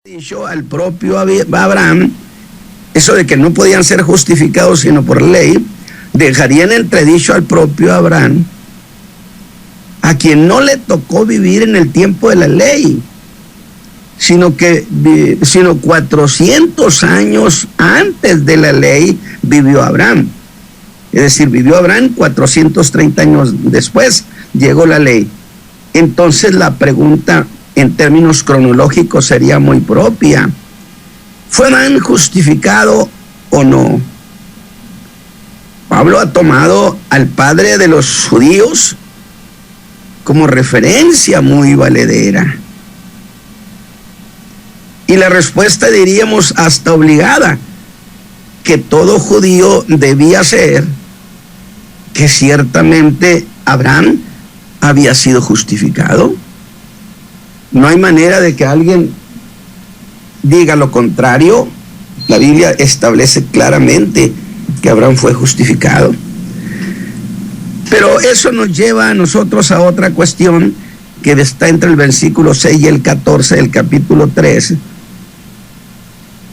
Dicho al propio Abraham, eso de que no podían ser justificados sino por ley, dejarían entredicho al propio Abraham, a quien no le tocó vivir en el tiempo de la ley, sino 400 años antes de la ley vivió Abraham. Es decir, vivió Abraham 430 años después, llegó la ley. Entonces la pregunta en términos cronológicos sería muy propia. ¿Fue Abraham justificado o no? Pablo ha tomado al padre de los judíos como referencia muy valedera. Y la respuesta, diríamos, hasta obligada, que todo judío debía ser que ciertamente Abraham había sido justificado. No hay manera de que alguien diga lo contrario. La Biblia establece claramente que Abraham fue justificado. Pero eso nos lleva a nosotros a otra cuestión que está entre el versículo 6 y el 14 del capítulo 3.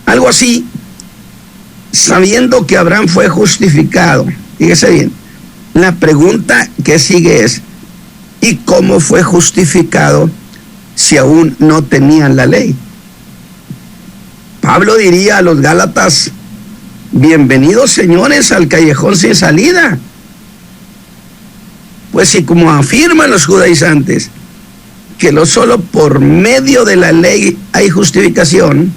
Algo así, sabiendo que Abraham fue justificado. Fíjese bien, la pregunta que sigue es, ¿y cómo fue justificado si aún no tenían la ley? Pablo diría a los Gálatas: bienvenidos, señores, al callejón sin salida. Pues si, como afirman los judaizantes, que no solo por medio de la ley hay justificación,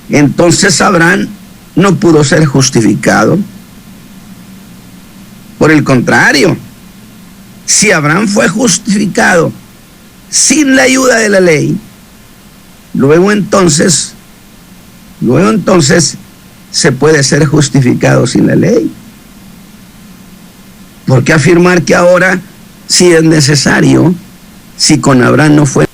entonces Abraham no pudo ser justificado. Por el contrario, si Abraham fue justificado sin la ayuda de la ley, luego entonces se puede ser justificado sin la ley. ¿Por qué afirmar que ahora sí es necesario, si con Abraham no fue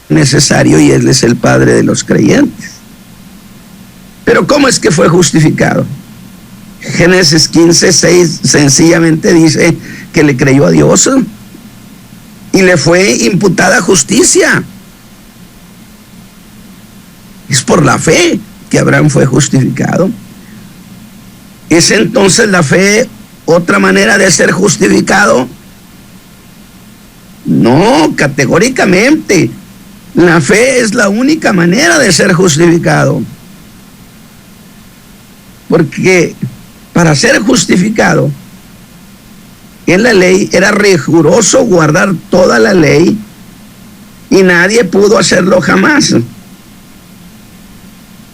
necesario y él es el padre de los creyentes? Pero ¿cómo es que fue justificado? Génesis 15:6 sencillamente dice que le creyó a Dios y le fue imputada justicia. Es por la fe que Abraham fue justificado. ¿Es entonces la fe otra manera de ser justificado? No, categóricamente. La fe es la única manera de ser justificado. Porque para ser justificado en la ley era riguroso guardar toda la ley y nadie pudo hacerlo jamás.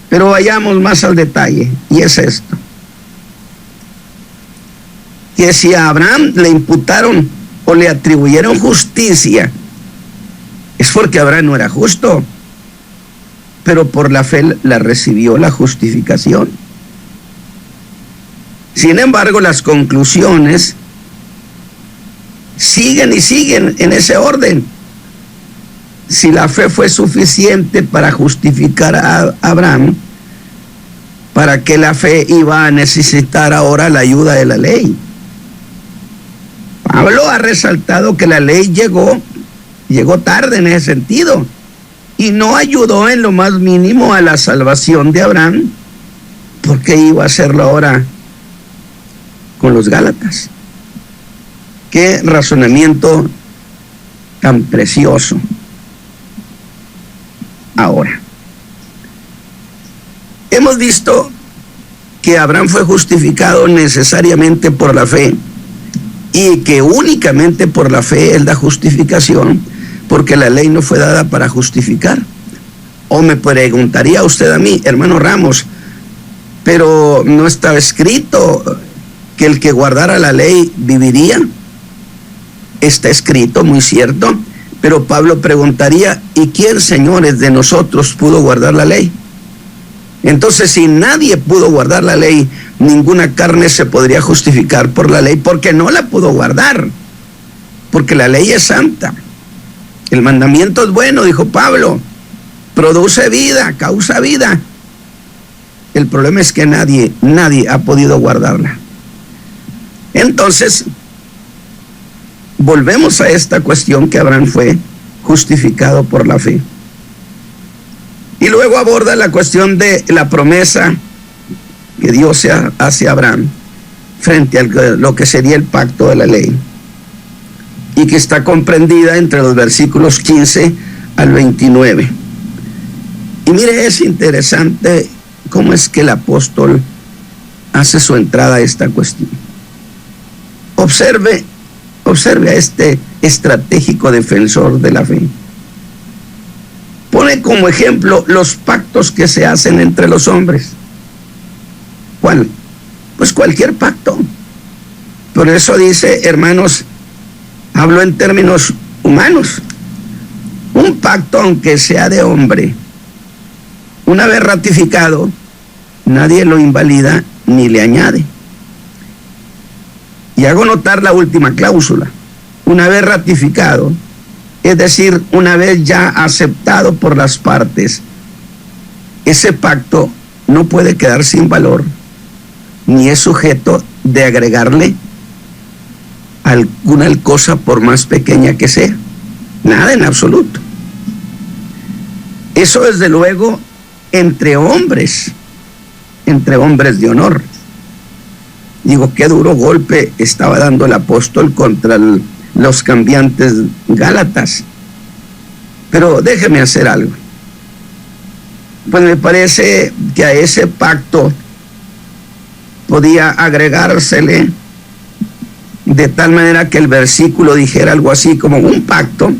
Pero vayamos más al detalle, y es esto: que si a Abraham le imputaron o le atribuyeron justicia, es porque Abraham no era justo, pero por la fe la recibió la justificación. Sin embargo, las conclusiones siguen y siguen en ese orden. Si la fe fue suficiente para justificar a Abraham, ¿para qué la fe iba a necesitar ahora la ayuda de la ley? Pablo ha resaltado que la ley llegó tarde en ese sentido y no ayudó en lo más mínimo a la salvación de Abraham. ¿Por qué iba a hacerlo ahora con los Gálatas? Qué razonamiento tan precioso. Ahora, hemos visto que Abraham fue justificado necesariamente por la fe y que únicamente por la fe él da justificación, porque la ley no fue dada para justificar. O me preguntaría usted a mí, hermano Ramos, pero ¿no estaba escrito que el que guardara la ley viviría? Está escrito, muy cierto, pero Pablo preguntaría: ¿y quién, señores, de nosotros pudo guardar la ley? Entonces, si nadie pudo guardar la ley, ninguna carne se podría justificar por la ley, porque no la pudo guardar, porque la ley es santa. El mandamiento es bueno, dijo Pablo, produce vida, causa vida. El problema es que nadie ha podido guardarla. Entonces, volvemos a esta cuestión que Abraham fue justificado por la fe. Y luego aborda la cuestión de la promesa que Dios hace a Abraham frente a lo que sería el pacto de la ley, y que está comprendida entre los versículos 15 al 29. Y mire, es interesante cómo es que el apóstol hace su entrada a esta cuestión. Observe a este estratégico defensor de la fe. Pone como ejemplo los pactos que se hacen entre los hombres. ¿Cuál? Pues cualquier pacto. Por eso dice, hermanos, hablo en términos humanos. Un pacto, aunque sea de hombre, una vez ratificado, nadie lo invalida ni le añade. Y hago notar la última cláusula. Una vez ratificado, es decir, una vez ya aceptado por las partes, ese pacto no puede quedar sin valor, ni es sujeto de agregarle alguna cosa por más pequeña que sea. Nada en absoluto. Eso desde luego entre hombres de honor. Digo, qué duro golpe estaba dando el apóstol contra los cambiantes gálatas. Pero déjeme hacer algo. Pues me parece que a ese pacto podía agregársele de tal manera que el versículo dijera algo así como: un pacto,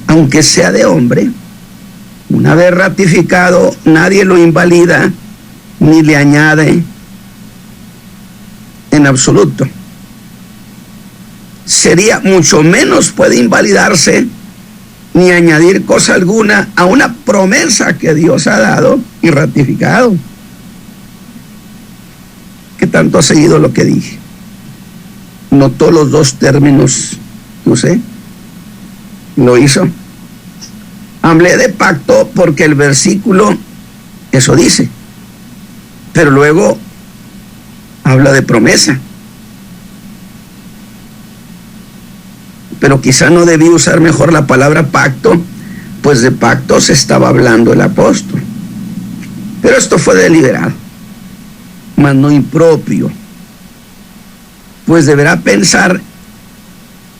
aunque sea de hombre, una vez ratificado, nadie lo invalida ni le añade en absoluto. Sería mucho menos puede invalidarse ni añadir cosa alguna a una promesa que Dios ha dado y ratificado. ¿Qué tanto ha seguido lo que dije? ¿Notó los dos términos que usé? ¿Lo hizo? Hablé de pacto porque el versículo eso dice, pero luego habla de promesa. Pero quizá no debí usar mejor la palabra pacto, pues de pacto se estaba hablando el apóstol. Pero esto fue deliberado, mas no impropio, pues deberá pensar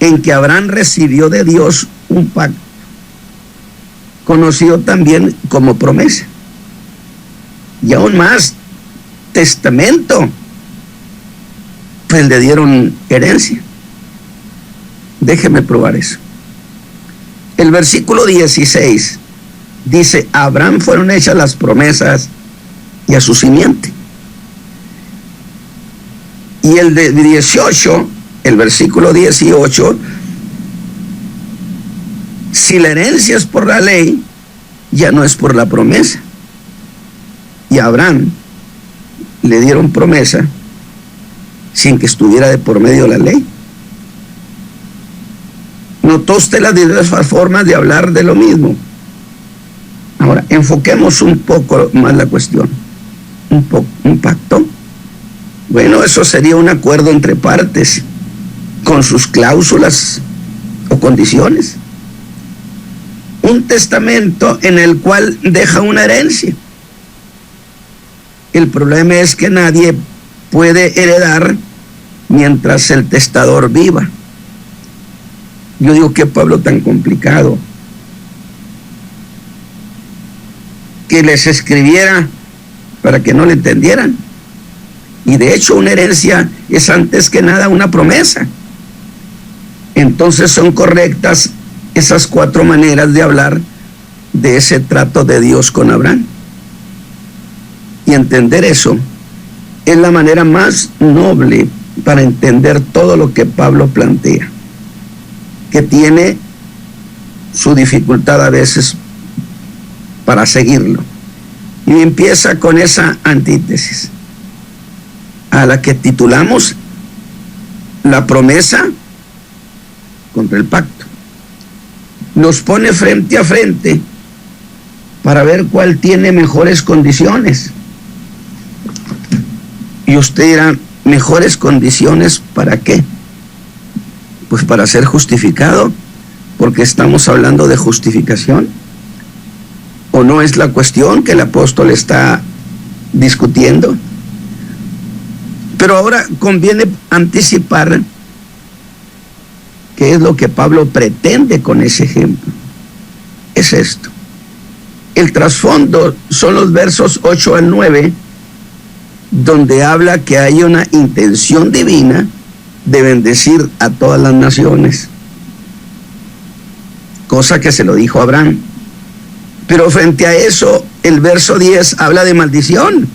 en que Abraham recibió de Dios un pacto, conocido también como promesa, y aún más testamento, pues le dieron herencia. Déjeme probar eso. El versículo 16 dice: a Abraham fueron hechas las promesas y a su simiente. Y el de 18, el versículo 18, si la herencia es por la ley, ya no es por la promesa. Y a Abraham le dieron promesa sin que estuviera de por medio la ley. ¿Notó usted las diversas formas de hablar de lo mismo? Ahora, enfoquemos un poco más la cuestión. ¿Un pacto? Bueno, eso sería un acuerdo entre partes, con sus cláusulas o condiciones. Un testamento en el cual deja una herencia. El problema es que nadie puede heredar mientras el testador viva. Yo digo, qué pueblo tan complicado, que les escribiera para que no le entendieran. Y de hecho una herencia es antes que nada una promesa. Entonces son correctas esas 4 maneras de hablar de ese trato de Dios con Abraham. Y entender eso es la manera más noble para entender todo lo que Pablo plantea, que tiene su dificultad a veces para seguirlo. Y empieza con esa antítesis, a la que titulamos la promesa contra el pacto. Nos pone frente a frente para ver cuál tiene mejores condiciones. Y usted dirá, ¿mejores condiciones para qué? Pues para ser justificado, porque estamos hablando de justificación. ¿O no es la cuestión que el apóstol está discutiendo? Pero ahora conviene anticipar qué es lo que Pablo pretende con ese ejemplo. Es esto. El trasfondo son los versos 8 al 9, donde habla que hay una intención divina de bendecir a todas las naciones, cosa que se lo dijo a Abraham. Pero frente a eso, el verso 10 habla de maldición.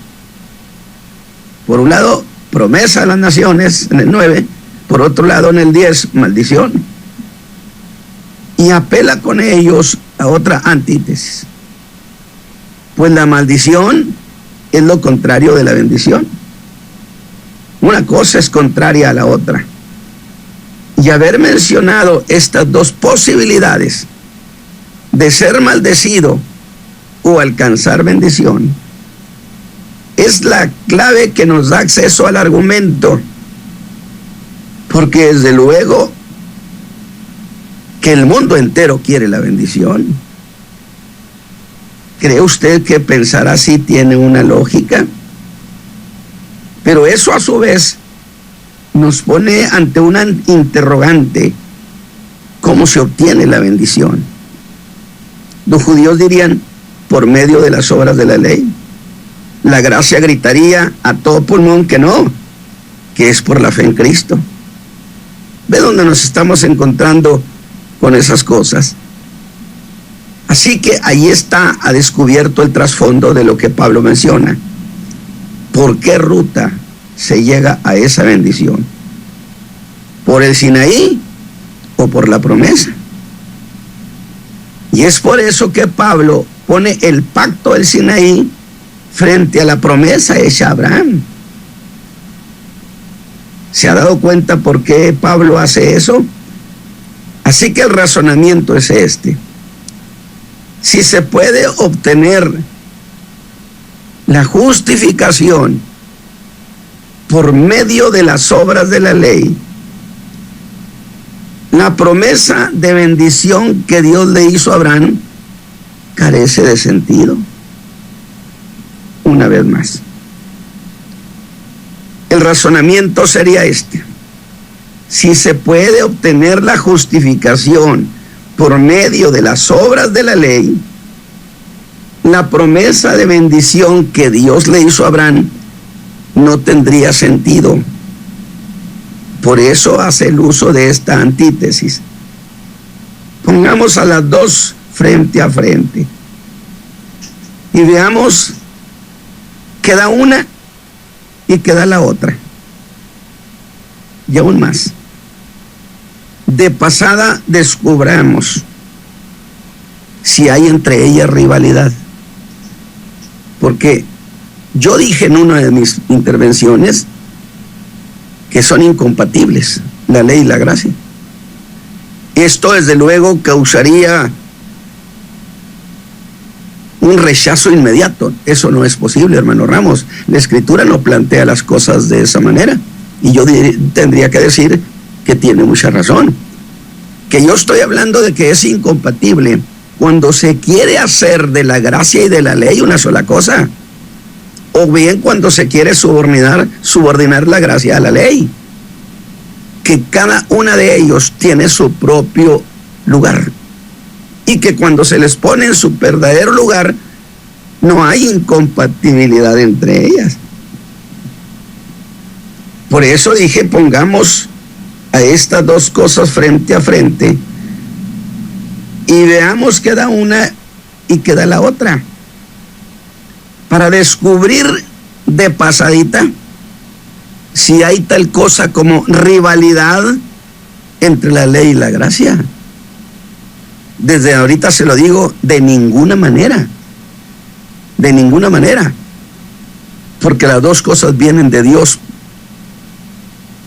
Por un lado, promesa a las naciones en el 9, por otro lado en el 10, maldición. Y apela con ellos a otra antítesis. Pues la maldición es lo contrario de la bendición. Una cosa es contraria a la otra. Y haber mencionado estas dos posibilidades de ser maldecido o alcanzar bendición es la clave que nos da acceso al argumento, porque desde luego que el mundo entero quiere la bendición. ¿Cree usted que pensar así tiene una lógica? Pero eso a su vez nos pone ante una interrogante: ¿cómo se obtiene la bendición? Los judíos dirían, por medio de las obras de la ley. La gracia gritaría a todo pulmón que no, que es por la fe en Cristo. ¿Ve dónde nos estamos encontrando con esas cosas? Así que ahí está a descubierto el trasfondo de lo que Pablo menciona. ¿Por qué ruta se llega a esa bendición? ¿Por el Sinaí o por la promesa? Y es por eso que Pablo pone el pacto del Sinaí frente a la promesa hecha a Abraham. ¿Se ha dado cuenta por qué Pablo hace eso? Así que el razonamiento es este: si se puede obtener la justificación por medio de las obras de la ley, la promesa de bendición que Dios le hizo a Abraham carece de sentido. Una vez más, el razonamiento sería este: si se puede obtener la justificación por medio de las obras de la ley, la promesa de bendición que Dios le hizo a Abraham no tendría sentido. Por eso hace el uso de esta antítesis. Pongamos a las dos frente a frente y veamos, queda una y queda la otra. Y aún más, de pasada descubramos si hay entre ellas rivalidad. Porque yo dije en una de mis intervenciones que son incompatibles la ley y la gracia. Esto desde luego causaría un rechazo inmediato. Eso no es posible, hermano Ramos. La Escritura no plantea las cosas de esa manera. Y yo tendría que decir que tiene mucha razón. Que yo estoy hablando de que es incompatible cuando se quiere hacer de la gracia y de la ley una sola cosa, o bien cuando se quiere subordinar la gracia a la ley, que cada una de ellos tiene su propio lugar, y que cuando se les pone en su verdadero lugar no hay incompatibilidad entre ellas. Por eso dije, pongamos a estas dos cosas frente a frente y veamos queda una y queda la otra, para descubrir de pasadita si hay tal cosa como rivalidad entre la ley y la gracia. Desde ahorita se lo digo, de ninguna manera, porque las dos cosas vienen de Dios.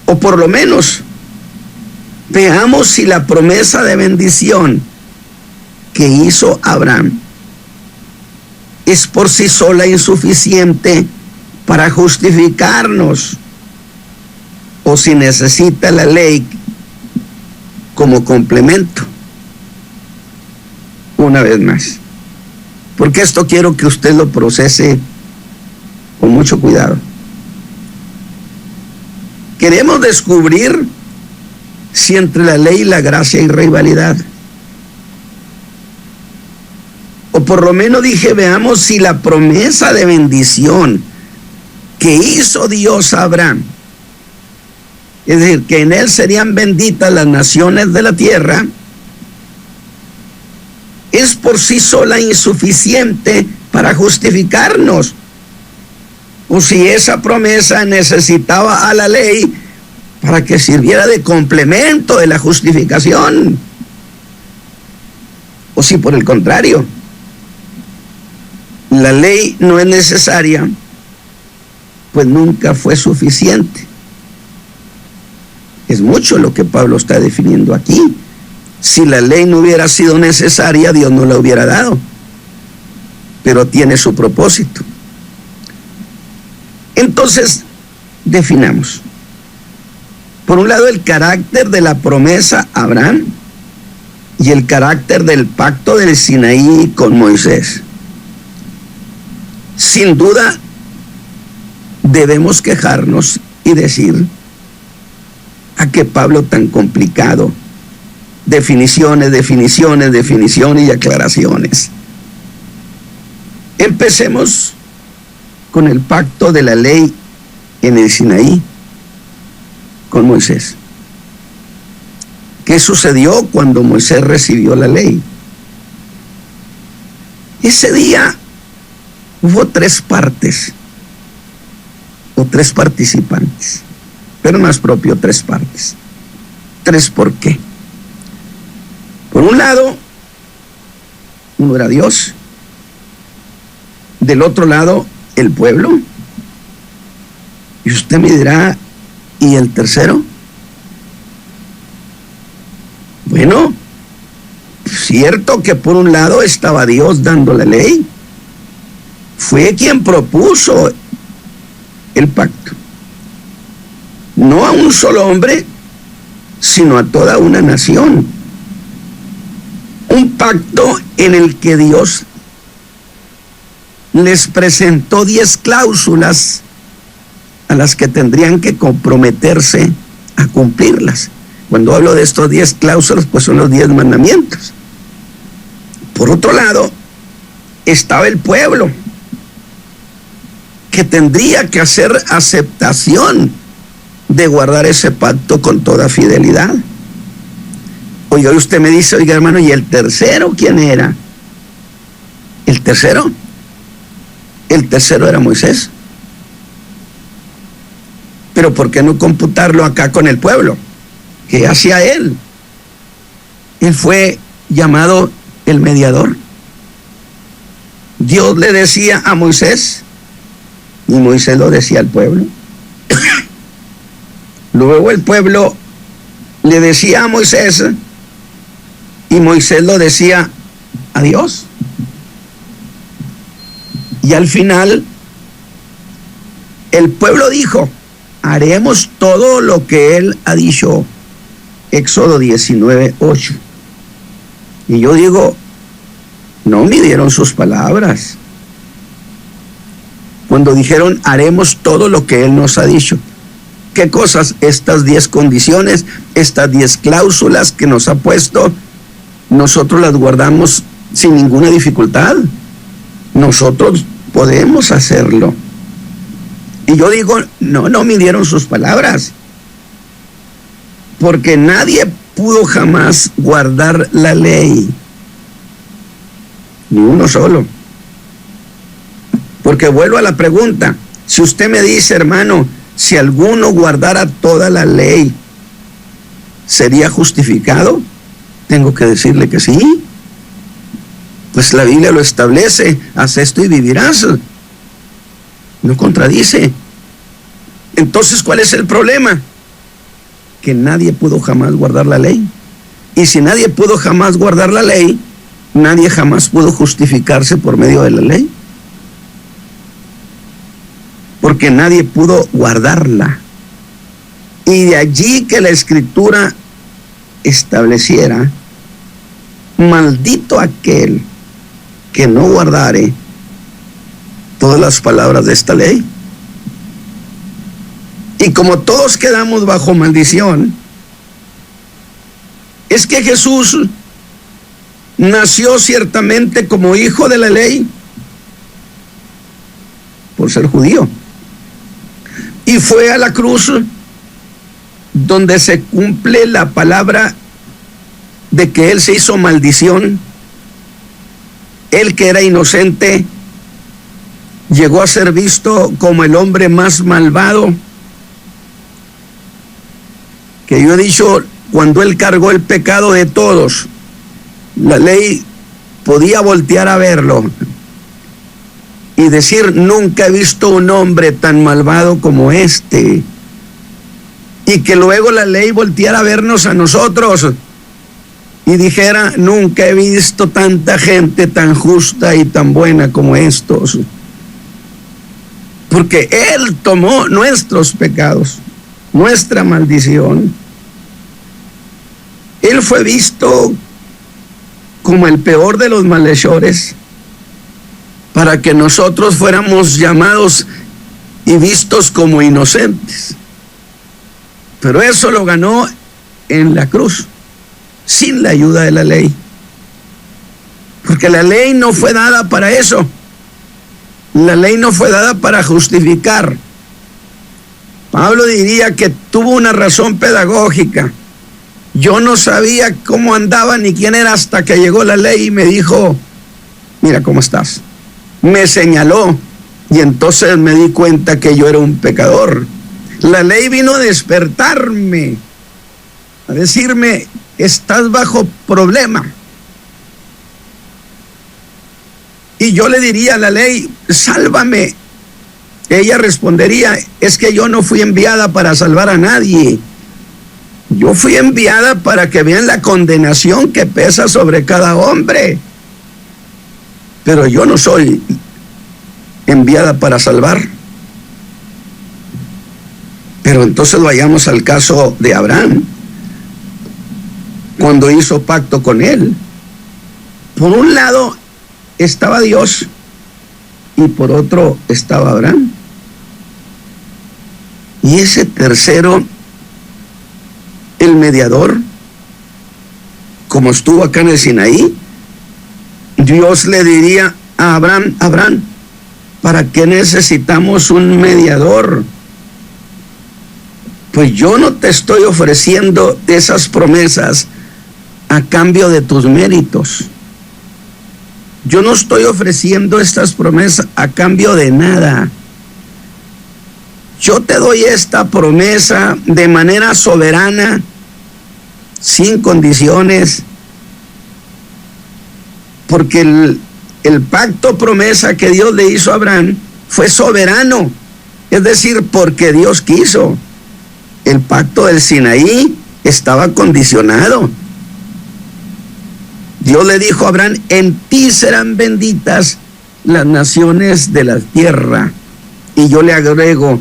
O por lo menos veamos si la promesa de bendición que hizo Abraham es por sí sola insuficiente para justificarnos, o si necesita la ley como complemento. Una vez más, porque esto quiero que usted lo procese con mucho cuidado. Queremos descubrir si entre la ley y la gracia hay rivalidad. O por lo menos dije, veamos si la promesa de bendición que hizo Dios a Abraham, es decir, que en él serían benditas las naciones de la tierra, es por sí sola insuficiente para justificarnos, o si esa promesa necesitaba a la ley para que sirviera de complemento de la justificación, o si por el contrario, la ley no es necesaria, pues nunca fue suficiente. Es mucho lo que Pablo está definiendo aquí. Si la ley no hubiera sido necesaria, Dios no la hubiera dado, pero tiene su propósito. Entonces, definamos. Por un lado, el carácter de la promesa a Abraham y el carácter del pacto del Sinaí con Moisés. Sin duda, debemos quejarnos y decir, ¿a qué Pablo tan complicado? Definiciones y aclaraciones. Empecemos con el pacto de la ley en el Sinaí con Moisés. ¿Qué sucedió cuando Moisés recibió la ley? Ese día hubo 3 partes o 3 participantes, pero más propio 3 partes. 3 ¿por qué? Por un lado, uno era Dios, del otro lado, el pueblo, y usted me dirá, ¿y el tercero? Bueno, cierto que por un lado estaba Dios dando la ley, fue quien propuso el pacto, no a un solo hombre, sino a toda una nación. Un pacto en el que Dios les presentó 10 cláusulas a las que tendrían que comprometerse a cumplirlas. Cuando hablo de estos 10 cláusulas, pues son los 10 mandamientos. Por otro lado, estaba el pueblo, que tendría que hacer aceptación de guardar ese pacto con toda fidelidad. Oiga, usted me dice, oiga hermano, ¿y el tercero quién era? ¿El tercero? El tercero era Moisés. Pero ¿por qué no computarlo acá con el pueblo? ¿Qué hacía él? Él fue llamado el mediador. Dios le decía a Moisés y Moisés lo decía al pueblo. Luego el pueblo le decía a Moisés y Moisés lo decía a Dios. Y al final el pueblo dijo, haremos todo lo que él ha dicho. Éxodo 19:8. Y yo digo, no midieron sus palabras cuando dijeron, haremos todo lo que él nos ha dicho. ¿Qué cosas? Estas 10 condiciones, estas 10 cláusulas que nos ha puesto, nosotros las guardamos sin ninguna dificultad. Nosotros podemos hacerlo. Y yo digo, no midieron sus palabras, porque nadie pudo jamás guardar la ley, ni uno solo. Porque vuelvo a la pregunta, si usted me dice, hermano, si alguno guardara toda la ley, ¿sería justificado? Tengo que decirle que sí. Pues la Biblia lo establece, haz esto y vivirás. No contradice. Entonces, ¿cuál es el problema? Que nadie pudo jamás guardar la ley. Y si nadie pudo jamás guardar la ley, nadie jamás pudo justificarse por medio de la ley. Porque nadie pudo guardarla. Y de allí que la Escritura estableciera: maldito aquel que no guardare todas las palabras de esta ley. Y como todos quedamos bajo maldición, es que Jesús nació ciertamente como hijo de la ley por ser judío, y fue a la cruz donde se cumple la palabra de que él se hizo maldición. Él, que era inocente, llegó a ser visto como el hombre más malvado. Que yo he dicho, cuando él cargó el pecado de todos, la ley podía voltear a verlo y decir: nunca he visto un hombre tan malvado como este. Y que luego la ley volteara a vernos a nosotros y dijera: nunca he visto tanta gente tan justa y tan buena como estos. Porque él tomó nuestros pecados, nuestra maldición. Él fue visto como el peor de los malhechores, para que nosotros fuéramos llamados y vistos como inocentes. Pero eso lo ganó en la cruz, sin la ayuda de la ley. Porque la ley no fue dada para eso. La ley no fue dada para justificar. Pablo diría que tuvo una razón pedagógica. Yo no sabía cómo andaba ni quién era hasta que llegó la ley y me dijo: mira cómo estás. Me señaló y entonces me di cuenta que yo era un pecador. La ley vino a despertarme, a decirme: estás bajo problema. Y yo le diría a la ley: sálvame. Ella respondería: es que yo no fui enviada para salvar a nadie. Yo fui enviada para que vean la condenación que pesa sobre cada hombre. Pero yo no soy enviada para salvar. Pero entonces vayamos al caso de Abraham, cuando hizo pacto con él. Por un lado estaba Dios y por otro estaba Abraham. Y ese tercero, el mediador, como estuvo acá en el Sinaí, Dios le diría a Abraham: Abraham, ¿para qué necesitamos un mediador? Pues yo no te estoy ofreciendo esas promesas a cambio de tus méritos. Yo no estoy ofreciendo estas promesas a cambio de nada. Yo te doy esta promesa de manera soberana, sin condiciones, porque el pacto promesa que Dios le hizo a Abraham fue soberano, es decir, porque Dios quiso. El pacto del Sinaí estaba condicionado. Dios le dijo a Abraham: en ti serán benditas las naciones de la tierra. Y yo le agrego: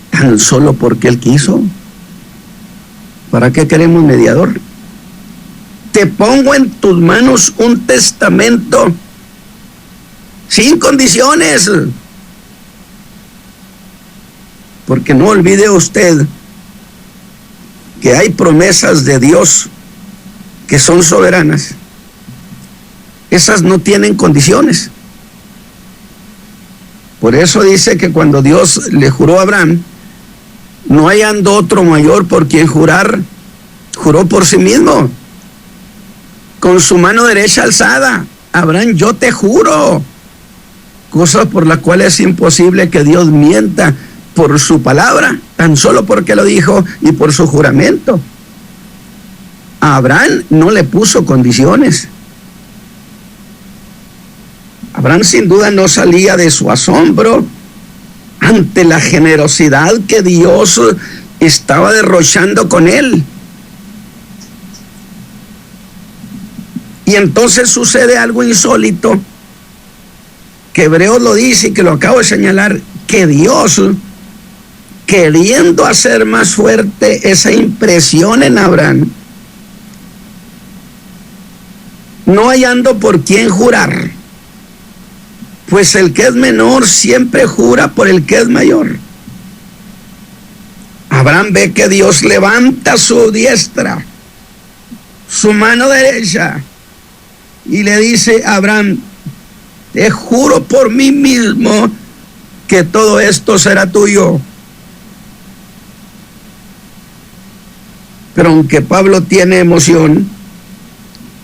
tan solo porque Él quiso. ¿Para qué queremos mediador? Te pongo en tus manos un testamento sin condiciones. Porque no olvide usted que hay promesas de Dios que son soberanas. Esas no tienen condiciones. Por eso dice que cuando Dios le juró a Abraham, no hallando otro mayor por quien jurar, juró por sí mismo, con su mano derecha alzada: Abraham, yo te juro. Cosa por la cual es imposible que Dios mienta por su palabra, tan solo porque lo dijo y por su juramento. A Abraham no le puso condiciones. Abraham sin duda no salía de su asombro ante la generosidad que Dios estaba derrochando con él. Y entonces sucede algo insólito, que Hebreos lo dice y que lo acabo de señalar, que Dios, queriendo hacer más fuerte esa impresión en Abraham, no hallando por quién jurar, pues el que es menor siempre jura por el que es mayor. Abraham ve que Dios levanta su diestra, su mano derecha, y le dice a Abraham: te juro por mí mismo que todo esto será tuyo. Pero aunque Pablo tiene emoción,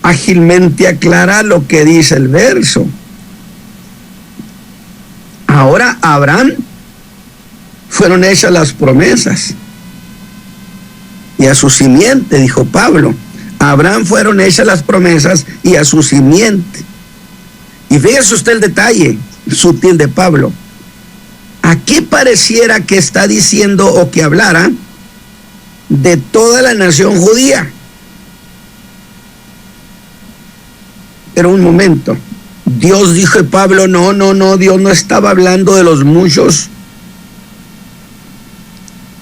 ágilmente aclara lo que dice el verso. Ahora a Abraham fueron hechas las promesas, y a su simiente, dijo Pablo. A Abraham fueron hechas las promesas y a su simiente. Y fíjese usted el detalle sutil de Pablo. Aquí pareciera que está diciendo o que hablara de toda la nación judía. Pero un momento, Dios dijo a Pablo: no, Dios no estaba hablando de los muchos,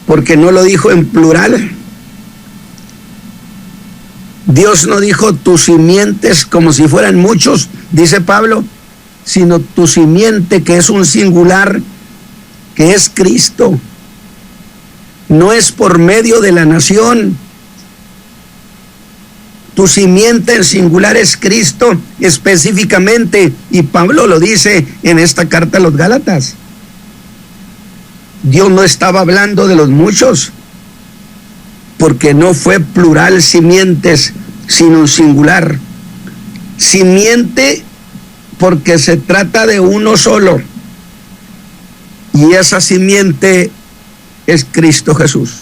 porque no lo dijo en plural. Dios no dijo tus simientes como si fueran muchos, dice Pablo, sino tu simiente, que es un singular, que es Cristo. No es por medio de la nación. Tu simiente en singular es Cristo específicamente, y Pablo lo dice en esta carta a los Gálatas. Dios no estaba hablando de los muchos, porque no fue plural simientes, sino singular. Simiente porque se trata de uno solo, y esa simiente es Cristo Jesús.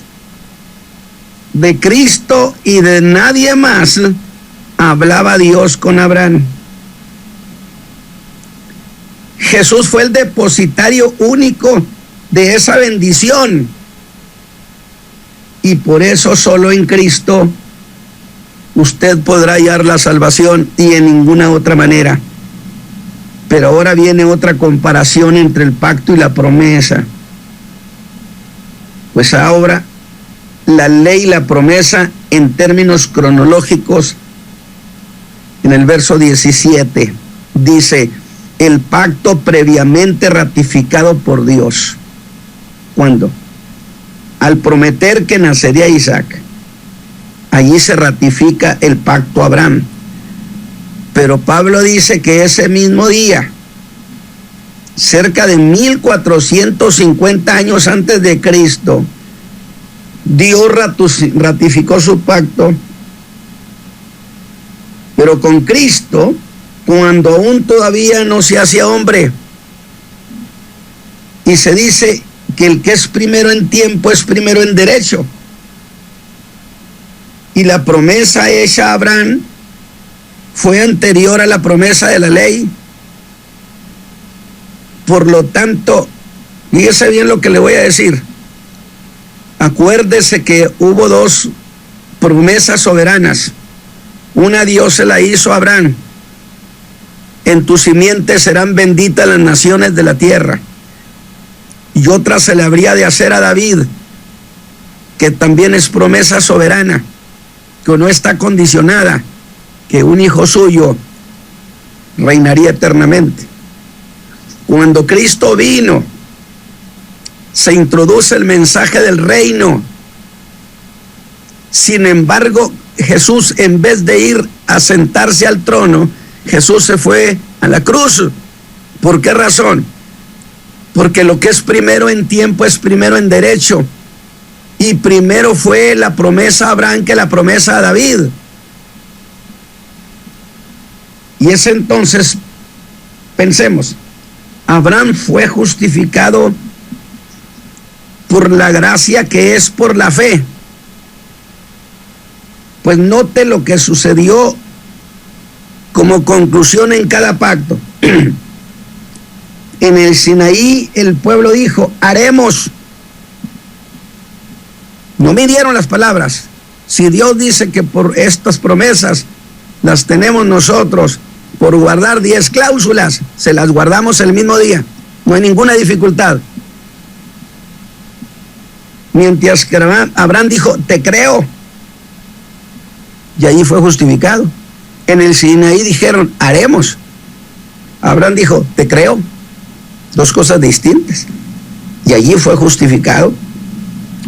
De Cristo y de nadie más hablaba Dios con Abraham. Jesús fue el depositario único de esa bendición, y por eso solo en Cristo usted podrá hallar la salvación, y en ninguna otra manera. Pero ahora viene otra comparación entre el pacto y la promesa. Pues ahora la ley y la promesa en términos cronológicos, en el verso 17, dice: el pacto previamente ratificado por Dios. ¿Cuándo? Al prometer que nacería Isaac. Allí se ratifica el pacto a Abraham. Pero Pablo dice que ese mismo día, cerca de 1450 años antes de Cristo, Dios ratificó su pacto, pero con Cristo, cuando aún todavía no se hacía hombre. Y se dice que el que es primero en tiempo es primero en derecho. Y la promesa hecha a Abraham fue anterior a la promesa de la ley. Por lo tanto, fíjese bien lo que le voy a decir. Acuérdese que hubo dos promesas soberanas. Una Dios se la hizo a Abraham: en tu simiente serán benditas las naciones de la tierra. Y otra se le habría de hacer a David, que también es promesa soberana, que no está condicionada, que un hijo suyo reinaría eternamente. Cuando Cristo vino, se introduce el mensaje del reino. Sin embargo, Jesús, en vez de ir a sentarse al trono, Jesús se fue a la cruz. ¿Por qué razón? Porque lo que es primero en tiempo es primero en derecho. Y primero fue la promesa a Abraham que la promesa a David. Y es entonces, pensemos, Abraham fue justificado por la gracia, que es por la fe. Pues note lo que sucedió como conclusión en cada pacto. En el Sinaí el pueblo dijo: haremos. No midieron las palabras. Si Dios dice que por estas promesas las tenemos nosotros, por guardar 10 cláusulas, se las guardamos el mismo día. No hay ninguna dificultad. Mientras que Abraham dijo: te creo. Y allí fue justificado. En el Sinaí dijeron, haremos. Abraham dijo, te creo. Dos cosas distintas. Y allí fue justificado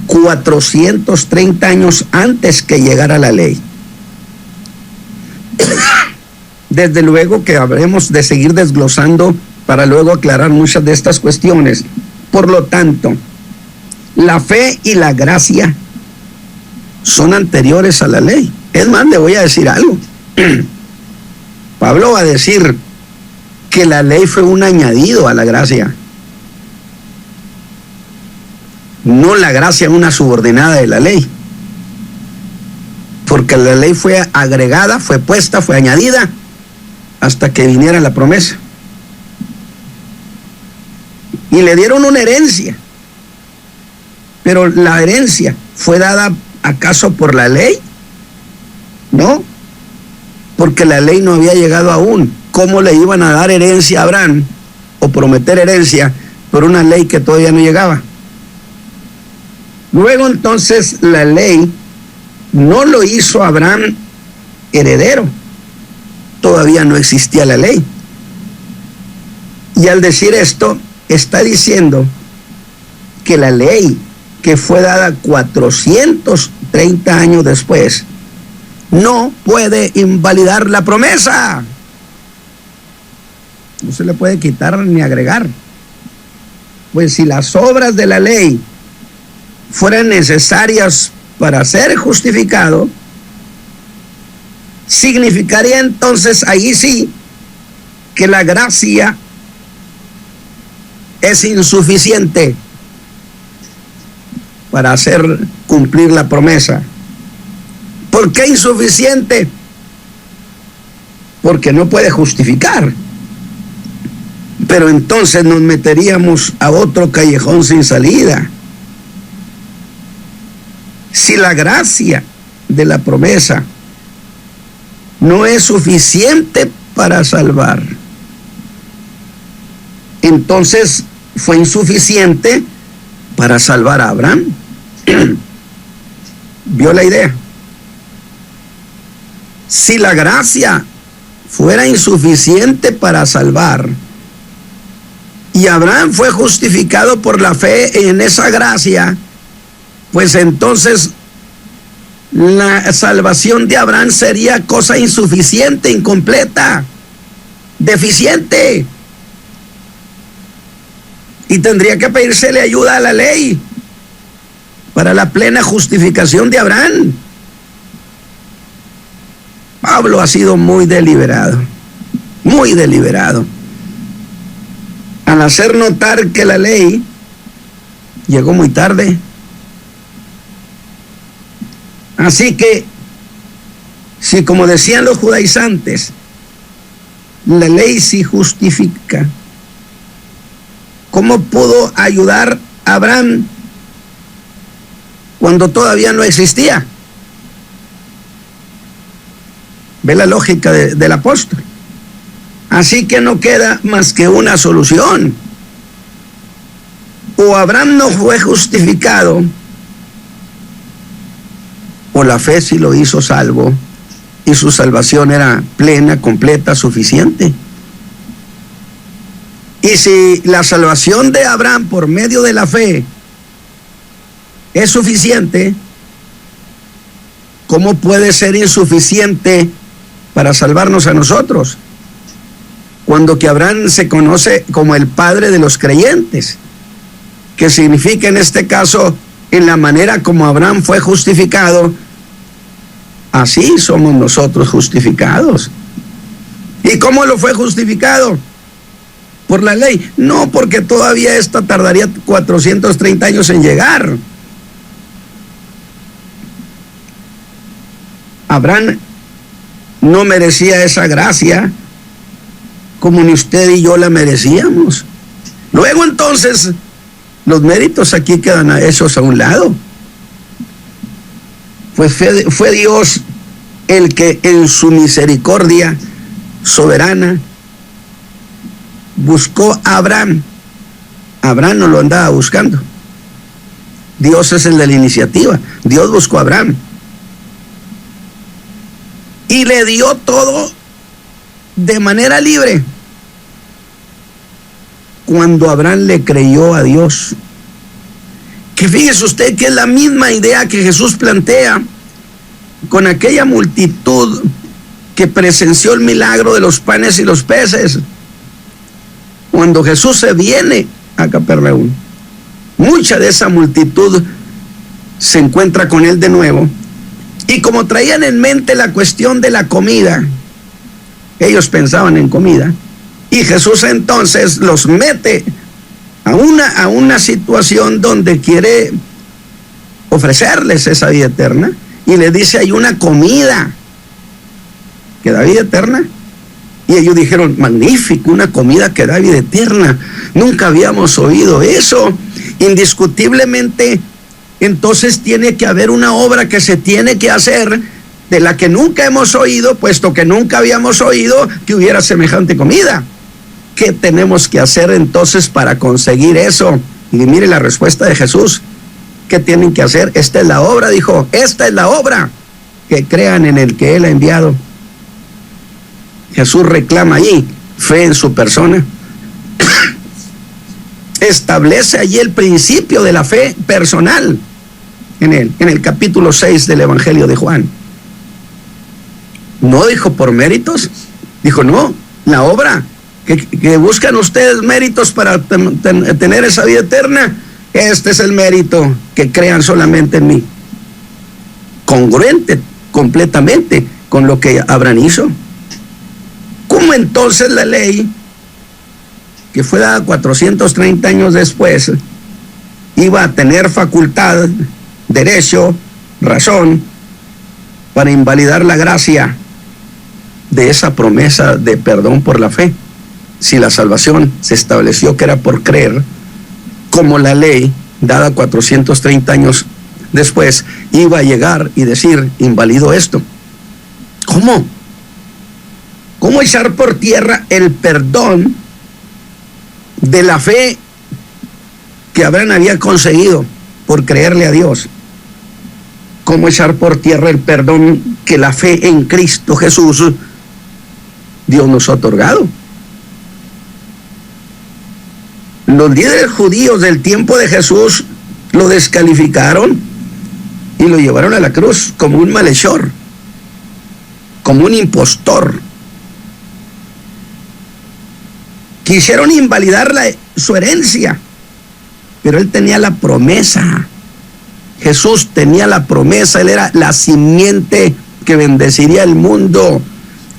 430 años antes que llegara la ley. Desde luego que habremos de seguir desglosando para luego aclarar muchas de estas cuestiones. Por lo tanto, la fe y la gracia son anteriores a la ley. Es más, le voy a decir algo. Pablo va a decir que la ley fue un añadido a la gracia. No la gracia una subordinada de la ley. Porque la ley fue agregada, fue puesta, fue añadida hasta que viniera la promesa. Y le dieron una herencia. Pero la herencia fue dada ¿acaso por la ley? No, porque la ley no había llegado aún. ¿Cómo le iban a dar herencia a Abraham o prometer herencia por una ley que todavía no llegaba? Luego entonces la ley no lo hizo Abraham heredero. Todavía no existía la ley. Y al decir esto, está diciendo que la ley que fue dada 430 años después no puede invalidar la promesa. No se le puede quitar ni agregar. Pues si las obras de la ley fueran necesarias para ser justificado, significaría entonces ahí sí que la gracia es insuficiente para hacer cumplir la promesa. ¿Por qué insuficiente? Porque no puede justificar. Pero entonces nos meteríamos a otro callejón sin salida. Si la gracia de la promesa no es suficiente para salvar, entonces fue insuficiente para salvar a Abraham. ¿Vio la idea? Si la gracia fuera insuficiente para salvar y Abraham fue justificado por la fe en esa gracia, pues entonces la salvación de Abraham sería cosa insuficiente, incompleta, deficiente. Y tendría que pedírsele ayuda a la ley para la plena justificación de Abraham. Pablo ha sido muy deliberado al hacer notar que la ley llegó muy tarde. Así que, si como decían los judaizantes, la ley sí justifica, ¿cómo pudo ayudar a Abraham cuando todavía no existía? Ve la lógica del apóstol. Así que no queda más que una solución. O Abraham no fue justificado, o la fe sí lo hizo salvo, y su salvación era plena, completa, suficiente. Y si la salvación de Abraham por medio de la fe es suficiente, ¿cómo puede ser insuficiente para salvarnos a nosotros? Cuando que Abraham se conoce como el padre de los creyentes, que significa en este caso, en la manera como Abraham fue justificado, así somos nosotros justificados. ¿Y cómo lo fue justificado? ¿Por la ley? No, porque todavía esta tardaría 430 años en llegar. Abraham no merecía esa gracia como ni usted y yo la merecíamos. Luego entonces los méritos aquí quedan hechos a un lado. Pues fue Dios el que en su misericordia soberana buscó a Abraham. Abraham no lo andaba buscando. Dios es el de la iniciativa. Dios buscó a Abraham y le dio todo de manera libre cuando Abraham le creyó a Dios. Que fíjese usted que es la misma idea que Jesús plantea con aquella multitud que presenció el milagro de los panes y los peces. Cuando Jesús se viene a Capernaum, mucha de esa multitud se encuentra con él de nuevo, y como traían en mente la cuestión de la comida, ellos pensaban en comida, y Jesús entonces los mete a una situación donde quiere ofrecerles esa vida eterna, y les dice: hay una comida que da vida eterna. Y ellos dijeron: magnífico, una comida que da vida eterna, nunca habíamos oído eso. Indiscutiblemente, entonces tiene que haber una obra que se tiene que hacer, de la que nunca hemos oído, puesto que nunca habíamos oído que hubiera semejante comida. ¿Qué tenemos que hacer entonces para conseguir eso? Y mire la respuesta de Jesús. ¿Qué tienen que hacer? Esta es la obra, dijo, esta es la obra, que crean en el que Él ha enviado. Jesús reclama allí fe en su persona. Establece allí el principio de la fe personal en Él, en el capítulo 6 del Evangelio de Juan. No dijo por méritos, dijo no, la obra que buscan ustedes méritos para tener esa vida eterna, este es el mérito, que crean solamente en mí. Congruente completamente con lo que Abraham hizo. ¿Cómo entonces la ley, que fue dada 430 años después, iba a tener facultad, derecho, razón para invalidar la gracia de esa promesa de perdón por la fe? Si la salvación se estableció que era por creer, como la ley dada 430 años después iba a llegar y decir: invalido esto. ¿Cómo? ¿Cómo echar por tierra el perdón de la fe que Abraham había conseguido por creerle a Dios? ¿Cómo echar por tierra el perdón que la fe en Cristo Jesús Dios nos ha otorgado? Los líderes judíos del tiempo de Jesús lo descalificaron y lo llevaron a la cruz como un malhechor, como un impostor. Quisieron invalidar su herencia, pero él tenía la promesa. Jesús tenía la promesa, él era la simiente que bendeciría el mundo.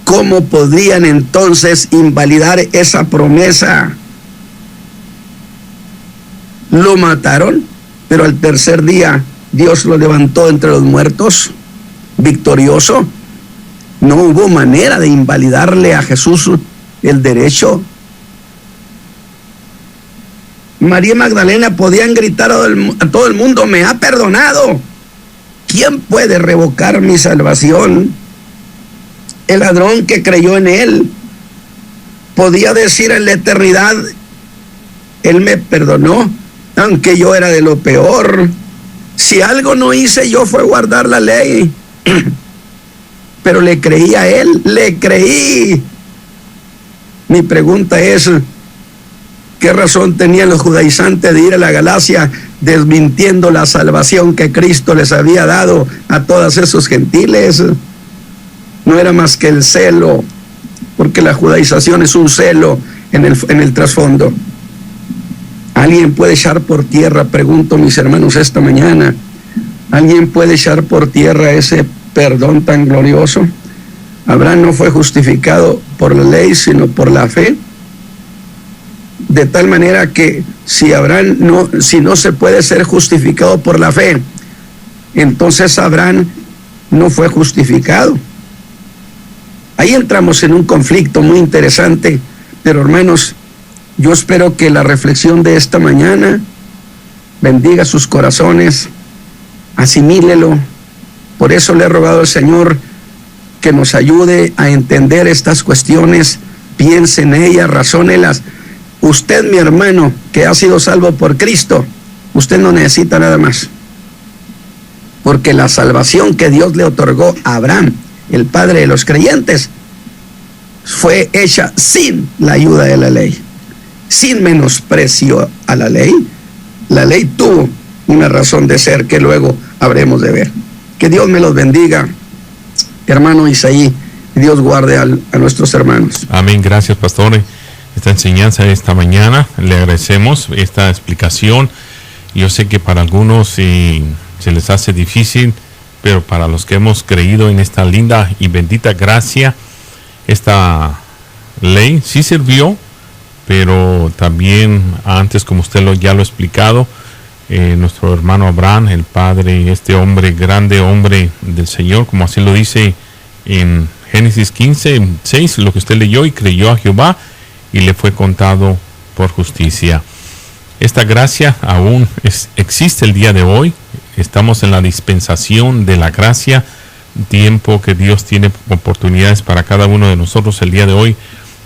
¿Cómo podrían entonces invalidar esa promesa? Lo mataron, pero al tercer día Dios lo levantó entre los muertos, victorioso. No hubo manera de invalidarle a Jesús el derecho. María Magdalena podían gritar a todo el mundo: me ha perdonado. ¿Quién puede revocar mi salvación? El ladrón que creyó en él podía decir en la eternidad: él me perdonó, aunque yo era de lo peor. Si algo no hice yo fue guardar la ley. Pero le creí a él, le creí. Mi pregunta es: ¿qué razón tenían los judaizantes de ir a la Galacia desmintiendo la salvación que Cristo les había dado a todos esos gentiles? No era más que el celo, porque la judaización es un celo en el trasfondo. ¿Alguien puede echar por tierra, pregunto mis hermanos esta mañana, alguien puede echar por tierra ese perdón tan glorioso? Abraham no fue justificado por la ley, sino por la fe. De tal manera que si no se puede ser justificado por la fe, entonces Abraham no fue justificado. Ahí entramos en un conflicto muy interesante, pero hermanos, yo espero que la reflexión de esta mañana bendiga sus corazones, asimílelo. Por eso le he rogado al Señor que nos ayude a entender estas cuestiones, piense en ellas, razónelas. Usted, mi hermano, que ha sido salvo por Cristo, usted no necesita nada más, porque la salvación que Dios le otorgó a Abraham, el padre de los creyentes, fue hecha sin la ayuda de la ley, sin menosprecio a la ley. La ley tuvo una razón de ser que luego habremos de ver. Que Dios me los bendiga, hermano Isaí, y Dios guarde a nuestros hermanos. Amén. Gracias, pastor. Esta enseñanza de esta mañana, le agradecemos esta explicación. Yo sé que para algunos se les hace difícil, pero para los que hemos creído en esta linda y bendita gracia, esta ley sí sirvió, pero también antes, como usted ya lo ha explicado, nuestro hermano Abraham, el padre, este hombre, grande hombre del Señor, como así lo dice en Génesis 15:6, lo que usted leyó, y creyó a Jehová y le fue contado por justicia. Esta gracia aún existe el día de hoy. Estamos en la dispensación de la gracia, tiempo que Dios tiene oportunidades para cada uno de nosotros el día de hoy.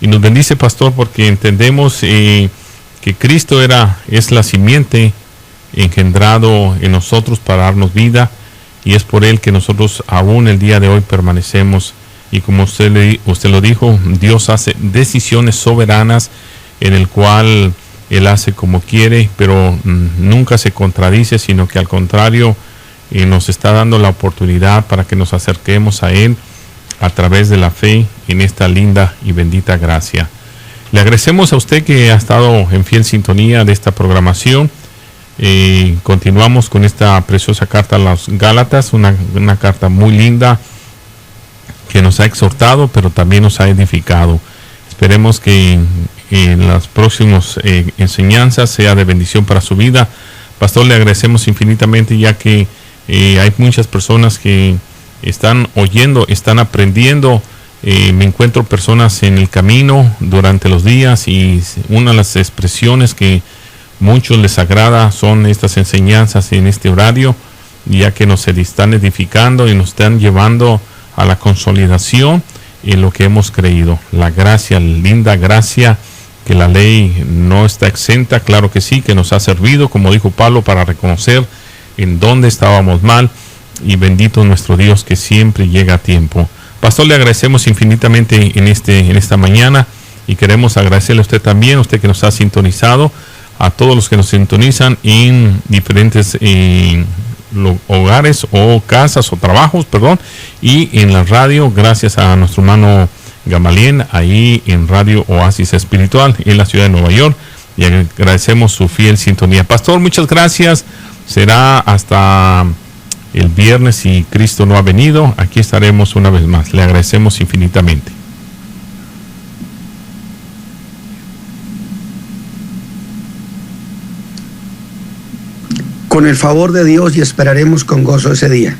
Y nos bendice, pastor, porque entendemos que Cristo es la simiente engendrado en nosotros para darnos vida, y es por Él que nosotros aún el día de hoy permanecemos. Y como usted lo dijo, Dios hace decisiones soberanas en el cual Él hace como quiere, pero nunca se contradice, sino que al contrario nos está dando la oportunidad para que nos acerquemos a Él a través de la fe en esta linda y bendita gracia. Le agradecemos a usted que ha estado en fiel sintonía de esta programación. Continuamos con esta preciosa carta a los Gálatas, una carta muy linda que nos ha exhortado, pero también nos ha edificado. Esperemos que en las próximas enseñanzas sea de bendición para su vida. Pastor, le agradecemos infinitamente, ya que hay muchas personas que están oyendo, están aprendiendo. Me encuentro personas en el camino durante los días, y una de las expresiones que muchos les agrada son estas enseñanzas en este horario, ya que nos están edificando y nos están llevando a la consolidación en lo que hemos creído. La gracia, linda gracia, que la ley no está exenta, claro que sí, que nos ha servido, como dijo Pablo, para reconocer en dónde estábamos mal, y bendito nuestro Dios que siempre llega a tiempo. Pastor, le agradecemos infinitamente en esta mañana, y queremos agradecerle a usted también, usted que nos ha sintonizado, a todos los que nos sintonizan en diferentes hogares o casas o trabajos, y en la radio, gracias a nuestro hermano Gamaliel, ahí en Radio Oasis Espiritual en la ciudad de Nueva York, y agradecemos su fiel sintonía. Pastor, muchas gracias. Será hasta el viernes, si Cristo no ha venido. Aquí estaremos una vez más. Le agradecemos infinitamente. Con el favor de Dios, y esperaremos con gozo ese día.